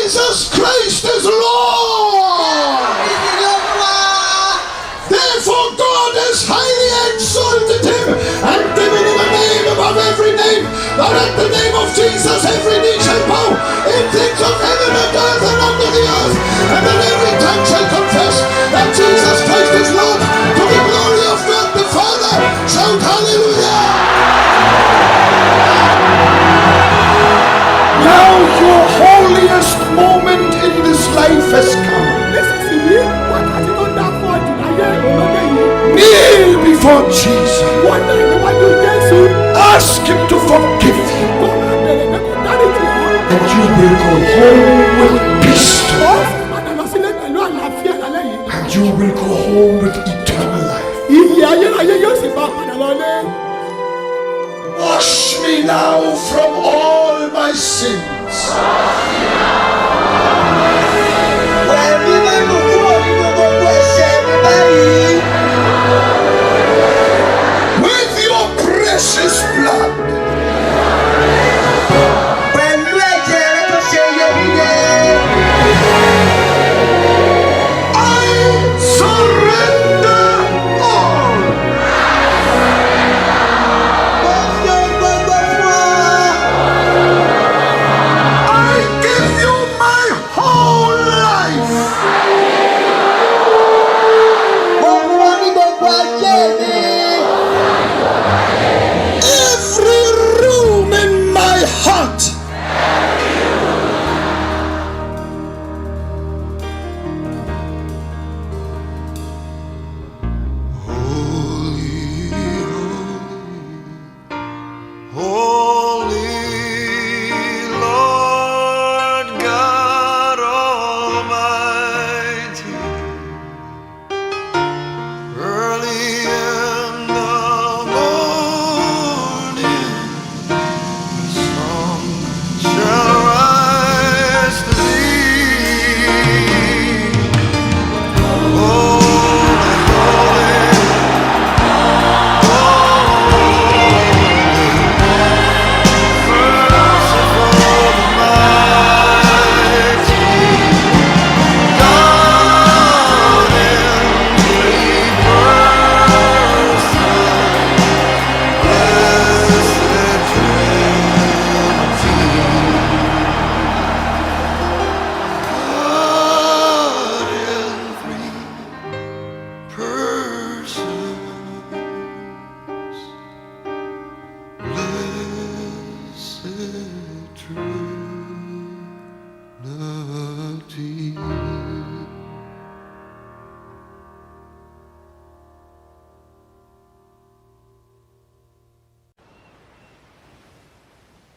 Jesus Christ is Lord. Therefore God has highly exalted him and given him a name above every name, that at the name of Jesus every knee shall bow in things of heaven and earth and under the earth, and that every tongue shall confess that Jesus Christ is Lord, to the glory of God the Father. Shout hallelujah! Now your holiest moment in this life has come. Kneel before Jesus. Ask him to forgive you, and you will go home with peace, and you will go home with eternal life. Wash me now from all my sins. With your precious blood. I surrender all. I give you my whole life. Every room in my heart.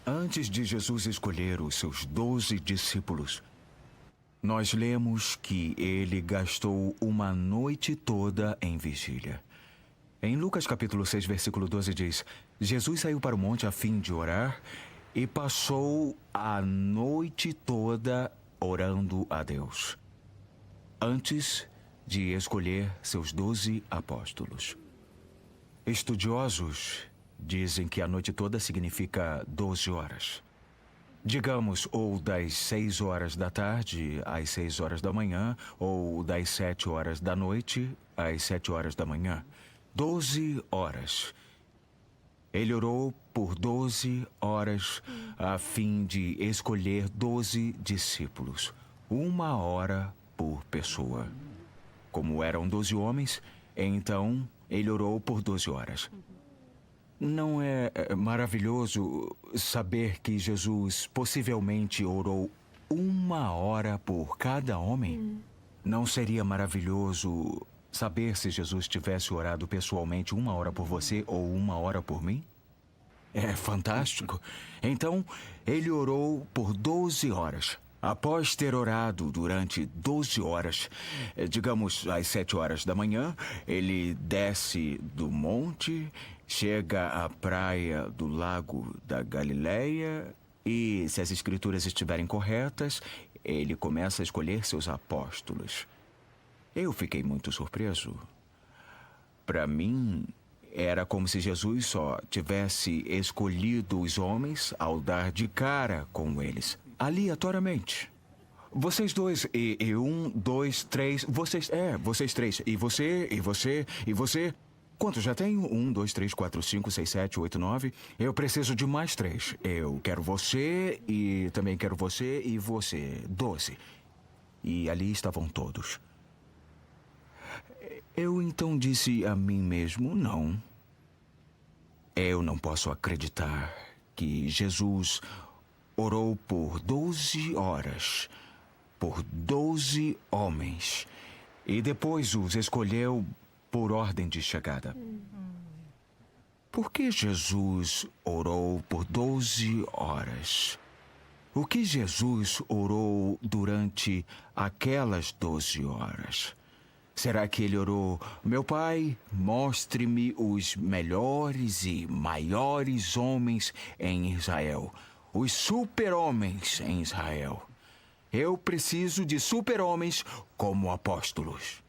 Antes de Jesus escolher os seus 12 discípulos, nós lemos que ele gastou uma noite toda em vigília. Em Lucas capítulo 6, versículo 12 diz: Jesus saiu para o monte a fim de orar e passou a noite toda orando a Deus, antes de escolher seus 12 apóstolos. Estudiosos dizem que a noite toda significa 12 horas. Digamos, ou das 6 horas da tarde às 6 horas da manhã, ou das 7 horas da noite às 7 horas da manhã. 12 horas. Ele orou por 12 horas a fim de escolher 12 discípulos. 1 hora por pessoa. Como eram 12 homens, então ele orou por 12 horas. Não é maravilhoso saber que Jesus possivelmente orou 1 hora por cada homem? Não seria maravilhoso saber se Jesus tivesse orado pessoalmente 1 hora por você ou 1 hora por mim? É fantástico. Então, ele orou por 12 horas. Após ter orado durante 12 horas, digamos às 7 horas da manhã, ele desce do monte, chega à praia do Lago da Galileia e, se as escrituras estiverem corretas, ele começa a escolher seus apóstolos. Eu fiquei muito surpreso. Para mim, era como se Jesus só tivesse escolhido os homens ao dar de cara com eles, aleatoriamente. Vocês dois, e 1, 2, 3, vocês três, e você. Quantos já tenho? 1, 2, 3, 4, 5, 6, 7, 8, 9. Eu preciso de mais 3. Eu quero você, e também quero você, e você. 12. E ali estavam todos. Eu então disse a mim mesmo, não. Eu não posso acreditar que Jesus orou por 12 horas, por 12 homens, e depois os escolheu por ordem de chegada. Por que Jesus orou por 12 horas? O que Jesus orou durante aquelas 12 horas? Será que ele orou, meu pai, mostre-me os melhores e maiores homens em Israel, os super-homens em Israel? Eu preciso de super-homens como apóstolos.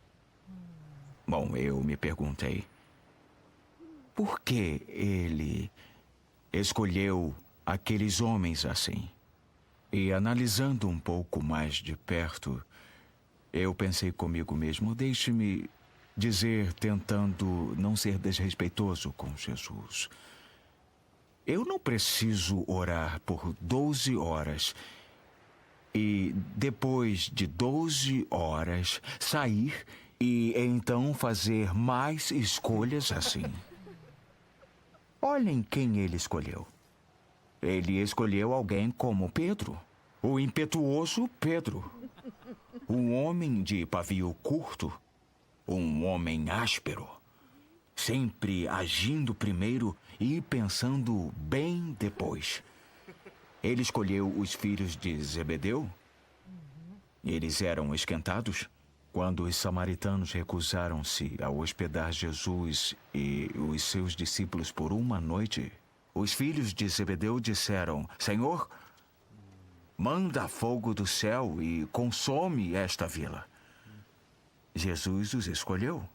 Bom, eu me perguntei, por que ele escolheu aqueles homens assim? E analisando um pouco mais de perto, eu pensei comigo mesmo, deixe-me dizer, tentando não ser desrespeitoso com Jesus. Eu não preciso orar por 12 horas e depois de 12 horas sair e então fazer mais escolhas assim. Olhem quem ele escolheu. Ele escolheu alguém como Pedro, o impetuoso Pedro. Um homem de pavio curto, um homem áspero, sempre agindo primeiro e pensando bem depois. Ele escolheu os filhos de Zebedeu. Eles eram esquentados. Quando os samaritanos recusaram-se a hospedar Jesus e os seus discípulos por uma noite, os filhos de Zebedeu disseram, Senhor, manda fogo do céu e consome esta vila. Jesus os escolheu.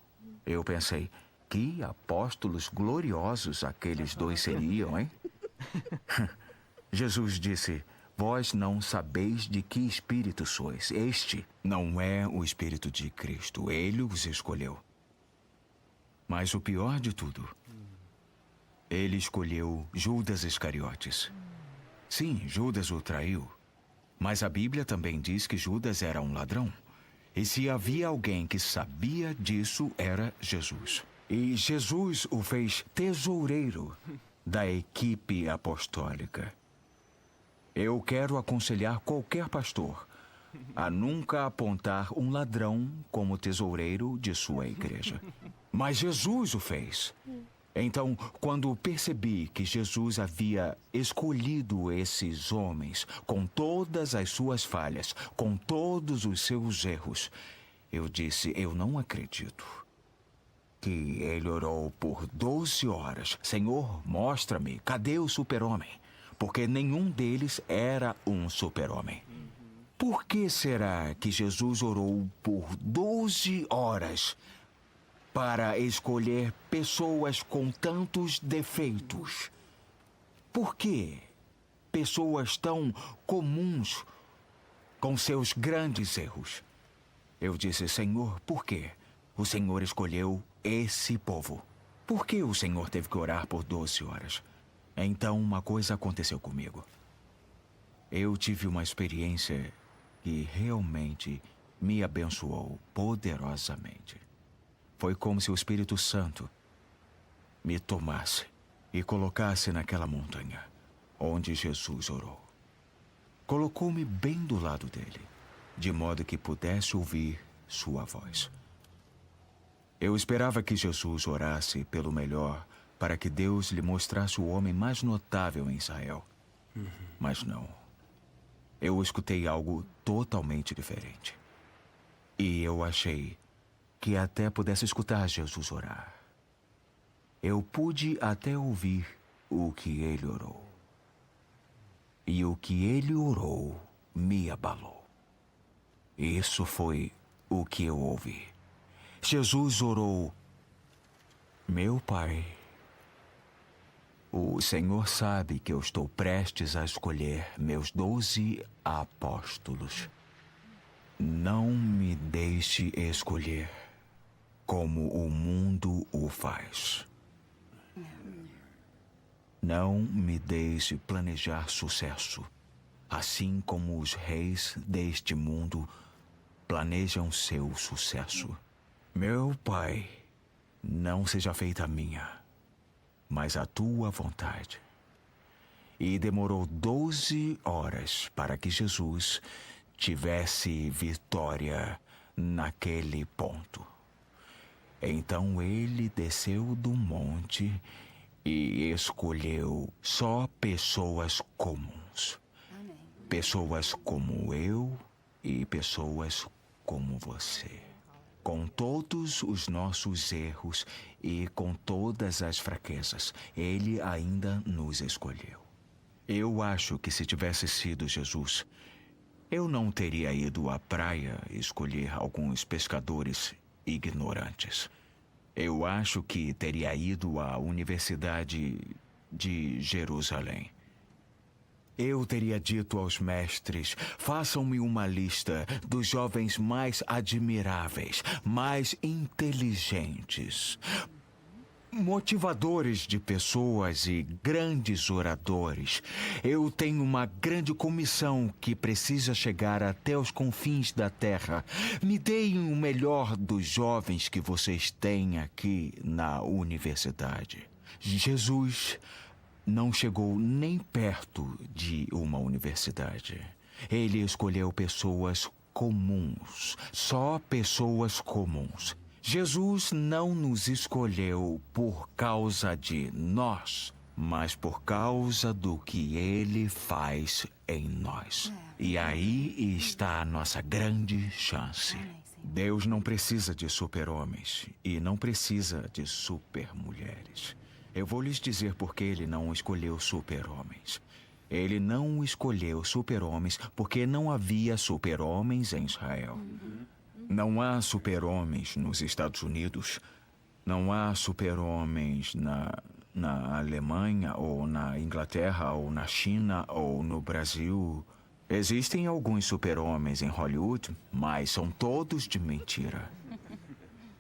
Eu pensei, que apóstolos gloriosos aqueles dois seriam, hein? Jesus disse, vós não sabeis de que espírito sois. Este não é o espírito de Cristo. Ele os escolheu. Mas o pior de tudo, ele escolheu Judas Iscariotes. Sim, Judas o traiu. Mas a Bíblia também diz que Judas era um ladrão. E se havia alguém que sabia disso, era Jesus. E Jesus o fez tesoureiro da equipe apostólica. Eu quero aconselhar qualquer pastor a nunca apontar um ladrão como tesoureiro de sua igreja. Mas Jesus o fez. Então, quando percebi que Jesus havia escolhido esses homens, com todas as suas falhas, com todos os seus erros, eu disse, eu não acredito. Que ele orou por 12 horas. Senhor, mostra-me, cadê o super-homem? Porque nenhum deles era um super-homem. Por que será que Jesus orou por 12 horas para escolher pessoas com tantos defeitos? Por que pessoas tão comuns com seus grandes erros? Eu disse, Senhor, por quê? O Senhor escolheu esse povo. Por que o Senhor teve que orar por 12 horas? Então uma coisa aconteceu comigo. Eu tive uma experiência que realmente me abençoou poderosamente. Foi como se o Espírito Santo me tomasse e colocasse naquela montanha onde Jesus orou. Colocou-me bem do lado dele, de modo que pudesse ouvir sua voz. Eu esperava que Jesus orasse pelo melhor para que Deus lhe mostrasse o homem mais notável em Israel. Mas não. Eu escutei algo totalmente diferente. E eu achei que até pudesse escutar Jesus orar. Eu pude até ouvir o que ele orou. E o que ele orou me abalou. Isso foi o que eu ouvi. Jesus orou, meu Pai, o Senhor sabe que eu estou prestes a escolher meus 12 apóstolos. Não me deixe escolher como o mundo o faz. Não me deixe planejar sucesso, assim como os reis deste mundo planejam seu sucesso. Meu Pai, não seja feita a minha, mas a tua vontade. E demorou 12 horas para que Jesus tivesse vitória naquele ponto. Então ele desceu do monte e escolheu só pessoas comuns. Pessoas como eu e pessoas como você. Com todos os nossos erros e com todas as fraquezas, ele ainda nos escolheu. Eu acho que se tivesse sido Jesus, eu não teria ido à praia escolher alguns pescadores ignorantes. Eu acho que teria ido à Universidade de Jerusalém. Eu teria dito aos mestres: façam-me uma lista dos jovens mais admiráveis, mais inteligentes, motivadores de pessoas e grandes oradores. Eu tenho uma grande comissão que precisa chegar até os confins da terra. Me deem o melhor dos jovens que vocês têm aqui na universidade. Jesus não chegou nem perto de uma universidade. Ele escolheu pessoas comuns, só pessoas comuns. Jesus não nos escolheu por causa de nós, mas por causa do que ele faz em nós. E aí está a nossa grande chance. Deus não precisa de super-homens e não precisa de super-mulheres. Eu vou lhes dizer por que ele não escolheu super-homens. Ele não escolheu super-homens porque não havia super-homens em Israel. Não há super-homens nos Estados Unidos. Não há super-homens na Alemanha, ou na Inglaterra, ou na China, ou no Brasil. Existem alguns super-homens em Hollywood, mas são todos de mentira.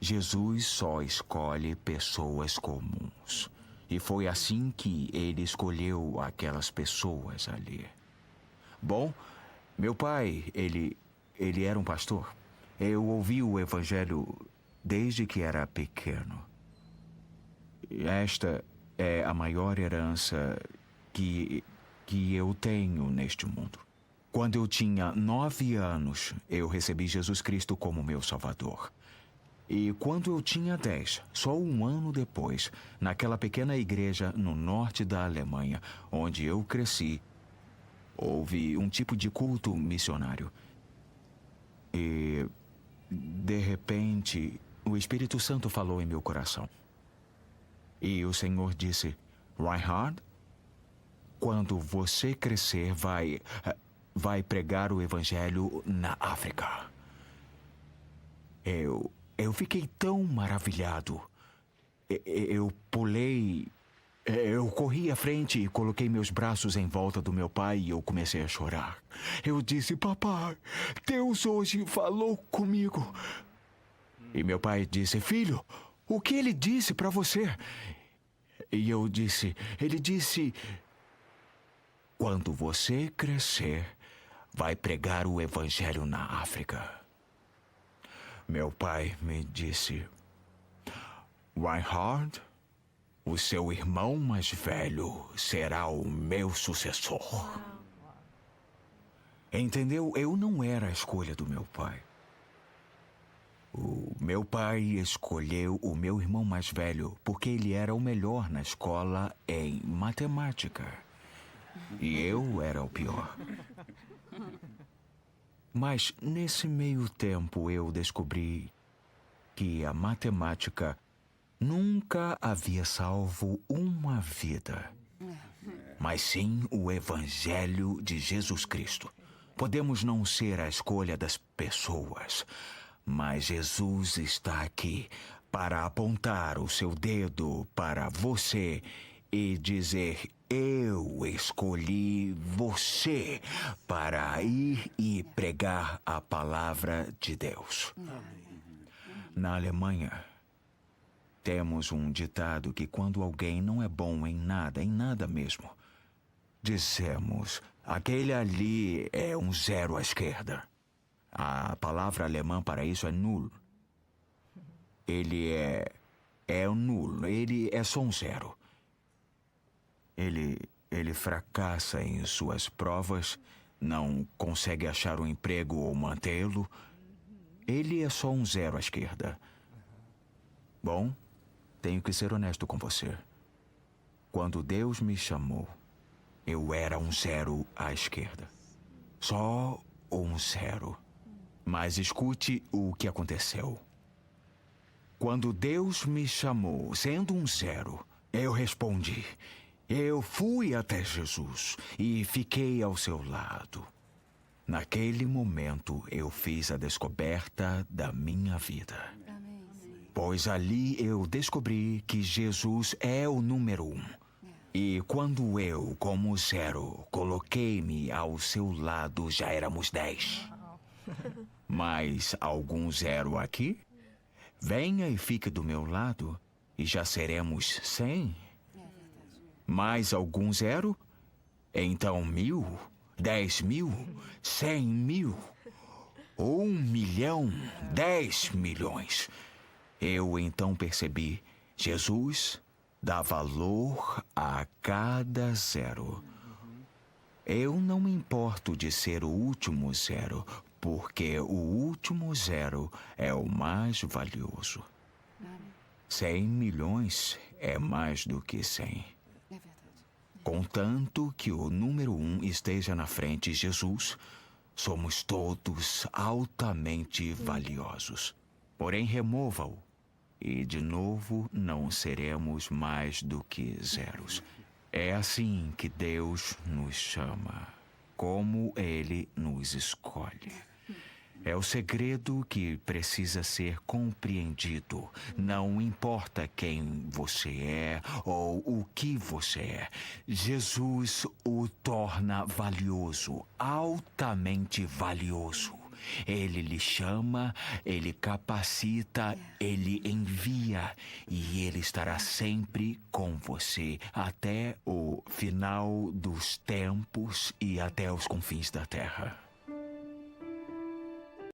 Jesus só escolhe pessoas comuns. E foi assim que ele escolheu aquelas pessoas ali. Bom, meu pai, ele era um pastor. Eu ouvi o evangelho desde que era pequeno. Esta é a maior herança que eu tenho neste mundo. Quando eu tinha 9 anos, eu recebi Jesus Cristo como meu Salvador. E quando eu tinha 10, só um ano depois, naquela pequena igreja no norte da Alemanha, onde eu cresci, houve um tipo de culto missionário. E, de repente, o Espírito Santo falou em meu coração. E o Senhor disse: Reinhard, quando você crescer, vai pregar o Evangelho na África. Eu fiquei tão maravilhado. Eu pulei. Eu corri à frente e coloquei meus braços em volta do meu pai e eu comecei a chorar. Eu disse: Papai, Deus hoje falou comigo. E meu pai disse: Filho, o que ele disse para você? E eu disse: Ele disse: quando você crescer, vai pregar o Evangelho na África. Meu pai me disse: Reinhard, o seu irmão mais velho será o meu sucessor. Entendeu? Eu não era a escolha do meu pai. O meu pai escolheu o meu irmão mais velho porque ele era o melhor na escola em matemática. E eu era o pior. Mas nesse meio tempo eu descobri que a matemática nunca havia salvo uma vida, mas sim o Evangelho de Jesus Cristo. Podemos não ser a escolha das pessoas, mas Jesus está aqui para apontar o seu dedo para você e dizer: eu escolhi você para ir e pregar a palavra de Deus. Na Alemanha, temos um ditado que quando alguém não é bom em nada mesmo, dizemos, aquele ali é um zero à esquerda. A palavra alemã para isso é null. Ele é nulo, ele é só um zero. Ele fracassa em suas provas, não consegue achar um emprego ou mantê-lo. Ele é só um zero à esquerda. Bom, tenho que ser honesto com você. Quando Deus me chamou, eu era um zero à esquerda. Só um zero. Mas escute o que aconteceu. Quando Deus me chamou, sendo um zero, eu respondi. Eu fui até Jesus e fiquei ao seu lado. Naquele momento, eu fiz a descoberta da minha vida. Pois ali eu descobri que Jesus é o número 1. E quando eu, como zero, coloquei-me ao seu lado, já éramos 10. Mas algum zero aqui? Venha e fique do meu lado e já seremos 100. Mais algum zero? Então 1000, 10.000, 100.000, 1 milhão, 10 milhões. Eu então percebi, Jesus dá valor a cada zero. Eu não me importo de ser o último zero, porque o último zero é o mais valioso. 100 milhões é mais do que 100. Contanto que o número 1 esteja na frente, Jesus, somos todos altamente valiosos. Porém, remova-o, e de novo não seremos mais do que zeros. É assim que Deus nos chama, como Ele nos escolhe. É o segredo que precisa ser compreendido. Não importa quem você é ou o que você é. Jesus o torna valioso, altamente valioso. Ele lhe chama, ele capacita, ele envia e ele estará sempre com você até o final dos tempos e até os confins da terra.